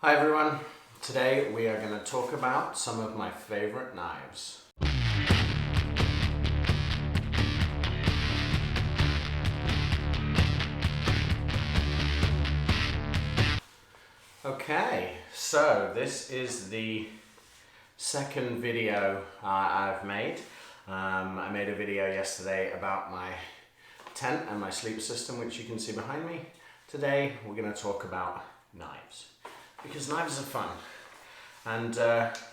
Hi everyone, today we are going to talk about some of my favorite knives. Okay, so this is the second video I've made. I made a video yesterday about my tent and my sleep system, which you can see behind me. Today we're going to talk about knives, because knives are fun. And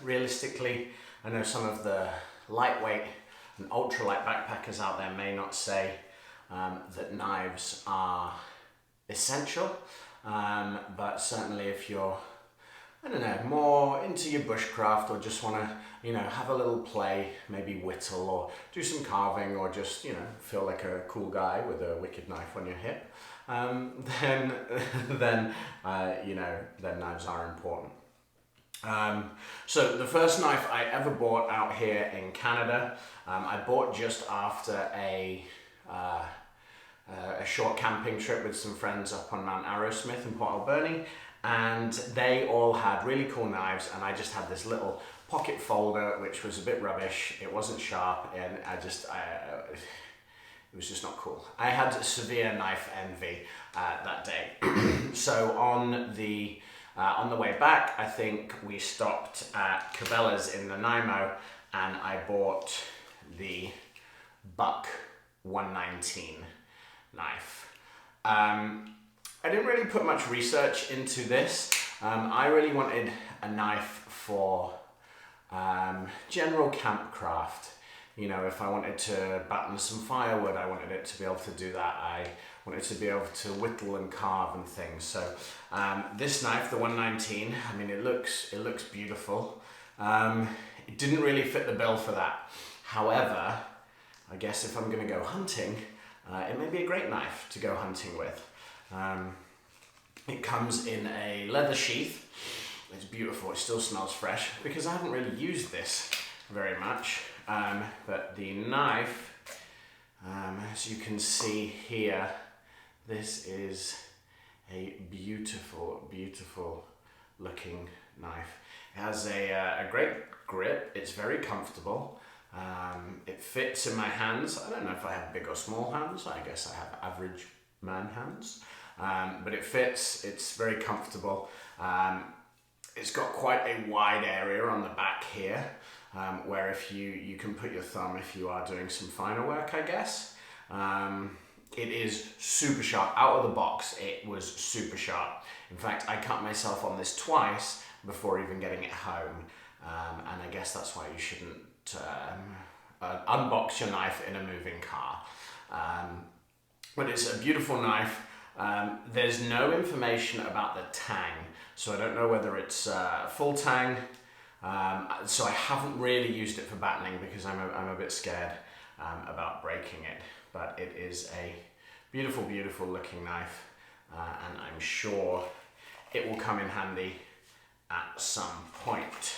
realistically, I know some of the lightweight and ultralight backpackers out there may not say that knives are essential, but certainly if you're, I don't know, more into your bushcraft or just want to, have a little play, maybe whittle or do some carving or just, feel like a cool guy with a wicked knife on your hip, then knives are important. So the first knife I ever bought out here in Canada, I bought just after a short camping trip with some friends up on Mount Arrowsmith in Port Alberni, and they all had really cool knives, and I just had this little pocket folder which was a bit rubbish. It wasn't sharp, and it was just not cool. I had severe knife envy that day. So on the way back, I think we stopped at Cabela's in Nanaimo, and I bought the Buck 119 knife. I didn't really put much research into this. I really wanted a knife for general campcraft. If I wanted to batten some firewood, I wanted it to be able to do that. I wanted to be able to whittle and carve and things. So this knife, the 119, I mean, it looks beautiful. It didn't really fit the bill for that. However, I guess if I'm going to go hunting, it may be a great knife to go hunting with. It comes in a leather sheath. It's beautiful. It still smells fresh because I haven't really used this very much. But the knife, as you can see here, this is a beautiful, beautiful looking knife. It has a great grip. It's very comfortable. It fits in my hands. I don't know if I have big or small hands. I guess I have average man hands. But it fits. It's very comfortable. It's got quite a wide area on the back here, where if you can put your thumb if you are doing some finer work, I guess. It is super sharp. Out of the box, it was super sharp. In fact, I cut myself on this twice before even getting it home. And I guess that's why you shouldn't unbox your knife in a moving car. But it's a beautiful knife. There's no information about the tang, so I don't know whether it's full tang. So I haven't really used it for battening because I'm a bit scared about breaking it. But it is a beautiful, beautiful looking knife, and I'm sure it will come in handy at some point.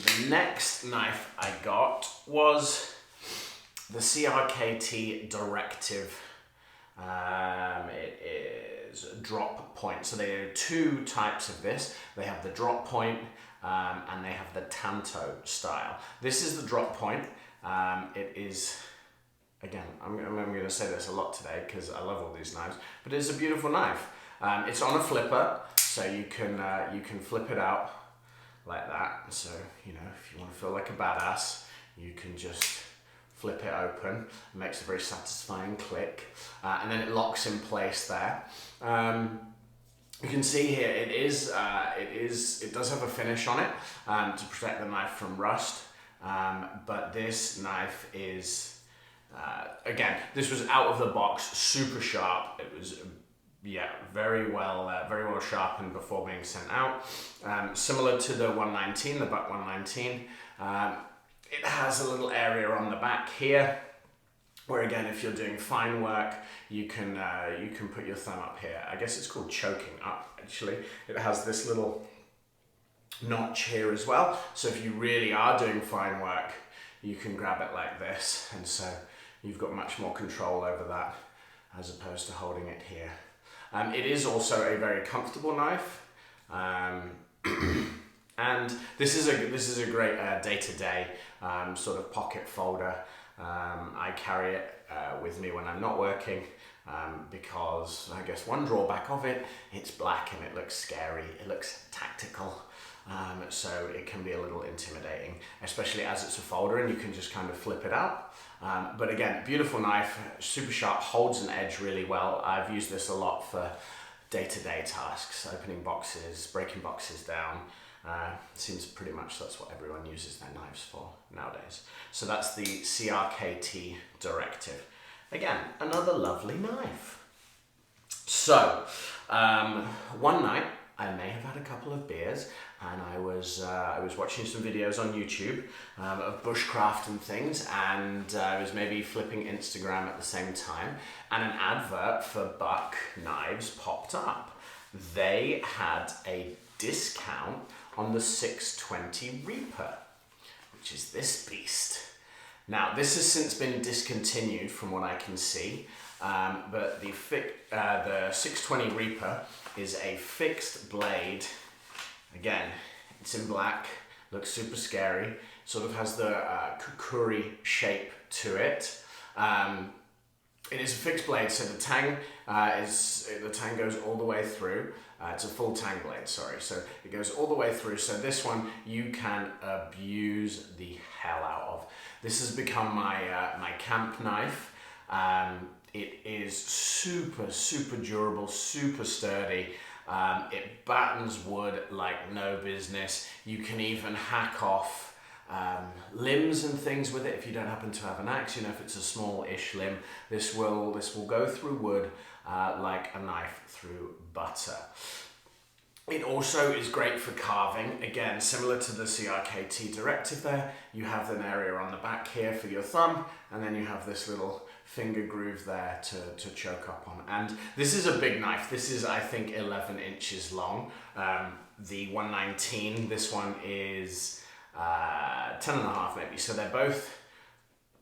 The next knife I got was the CRKT Directive. It is drop point. So there are two types of this. They have the drop point and they have the tanto style. This is the drop point. It is, again, I'm going to say this a lot today because I love all these knives, but it's a beautiful knife. It's on a flipper, so you can flip it out like that. So, if you want to feel like a badass, you can just flip it open. It makes a very satisfying click, and then it locks in place there. You can see here it does have a finish on it to protect the knife from rust. But this knife is again, this was out of the box, super sharp. It was very well sharpened before being sent out. Similar to the 119, the Buck 119. It has a little area on the back here where, again, if you're doing fine work, you can put your thumb up here. I guess it's called choking up, actually. It has this little notch here as well. So if you really are doing fine work, you can grab it like this. And so you've got much more control over that as opposed to holding it here. It is also a very comfortable knife. And this is a great day-to-day sort of pocket folder. I carry it with me when I'm not working because I guess one drawback of it, it's black and it looks scary, it looks tactical, so it can be a little intimidating, especially as it's a folder and you can just kind of flip it out. But again, beautiful knife, super sharp, holds an edge really well. I've used this a lot for day-to-day tasks, opening boxes, breaking boxes down. Seems pretty much that's what everyone uses their knives for nowadays. So that's the CRKT Directive. Again, another lovely knife. So, one night I may have had a couple of beers and I was watching some videos on YouTube of bushcraft and things, and I was maybe flipping Instagram at the same time, and an advert for Buck knives popped up. They had a discount on the 620 Reaper, which is this beast. Now, this has since been discontinued from what I can see, but the 620 Reaper is a fixed blade. Again, it's in black, looks super scary, sort of has the kukuri shape to it. It is a fixed blade, so the tang goes all the way through. It's a full tang blade, sorry. So it goes all the way through. So this one you can abuse the hell out of. This has become my my camp knife. It is super durable, super sturdy. It battens wood like no business. You can even hack off limbs and things with it if you don't happen to have an axe. You know, if it's a small-ish limb, this will go through wood like a knife through butter. It also is great for carving. Again, similar to the CRKT Directive there, you have an area on the back here for your thumb, and then you have this little finger groove there to choke up on. And this is a big knife. This is, I think, 11 inches long. The 119, this one is 10.5 maybe. So they're both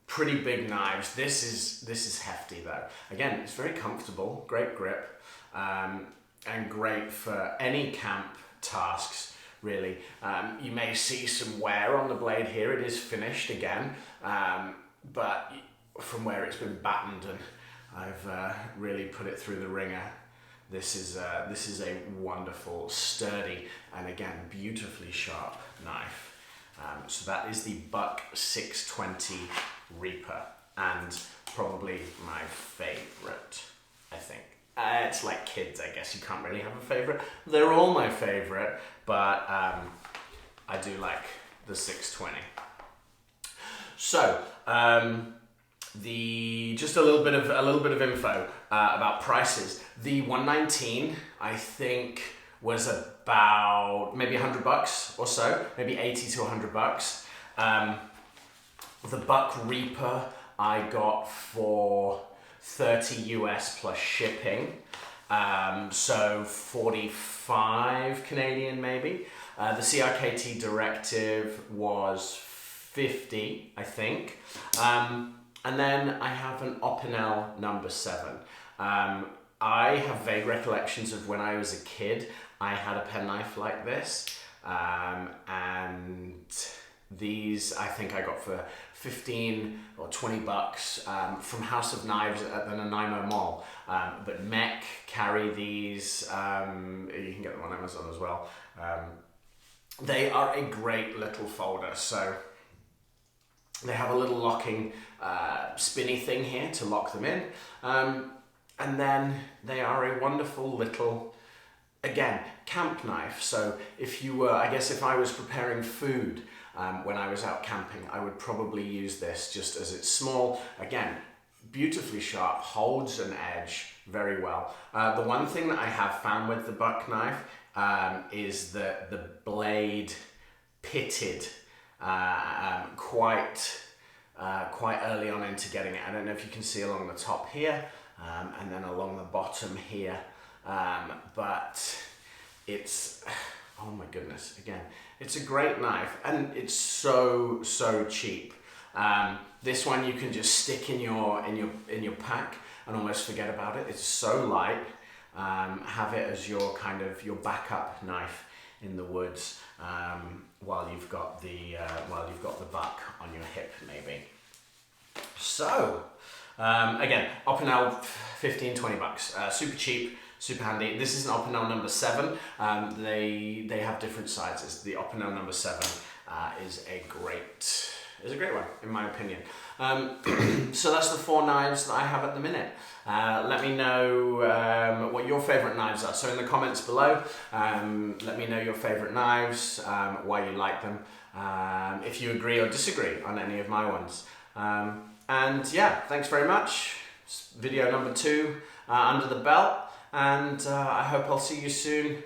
pretty big knives. This is hefty though. Again, it's very comfortable, great grip, and great for any camp tasks, really. You may see some wear on the blade here. It is finished again, but from where it's been battened and I've really put it through the ringer, this is a wonderful, sturdy, and again, beautifully sharp knife. So that is the Buck 620 Reaper, and probably my favorite, I think. It's like kids, I guess. You can't really have a favorite. They're all my favorite, but I do like the 620. So, just a little bit of info about prices. The 119, I think, was about maybe $100 or so, maybe 80 to $100. The Buck Reaper I got for 30 US plus shipping, so 45 Canadian maybe. The CRKT Directive was 50, I think. And then I have an Opinel number 7. I have vague recollections of when I was a kid, I had a penknife like this, and these I think I got for 15 or 20 bucks from House of Knives at the Nanaimo Mall. But Mech carry these, you can get them on Amazon as well. They are a great little folder. So they have a little locking spinny thing here to lock them in. And then they are a wonderful little, again, camp knife. So if you were, I guess if I was preparing food when I was out camping, I would probably use this just as it's small. Again, beautifully sharp, holds an edge very well. The one thing that I have found with the Buck knife is that the blade pitted quite early on into getting it. I don't know if you can see along the top here and then along the bottom here, but it's, oh my goodness, again, it's a great knife and it's so cheap. This one you can just stick in your pack and almost forget about it. It's so light. have it as your your backup knife in the woods while you've got the buck on your hip maybe. So again, Opinel, 15-20 bucks, super cheap, super handy. This is an Opinel number 7. They have different sizes. The Opinel number 7 is a great one in my opinion. So that's the 4 knives that I have at the minute. Let me know what your favorite knives are. So in the comments below, let me know your favorite knives, why you like them, if you agree or disagree on any of my ones. And yeah, thanks very much. Video number 2 under the belt, and I hope I'll see you soon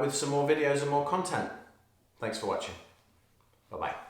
with some more videos and more content. Thanks for watching. Bye-bye.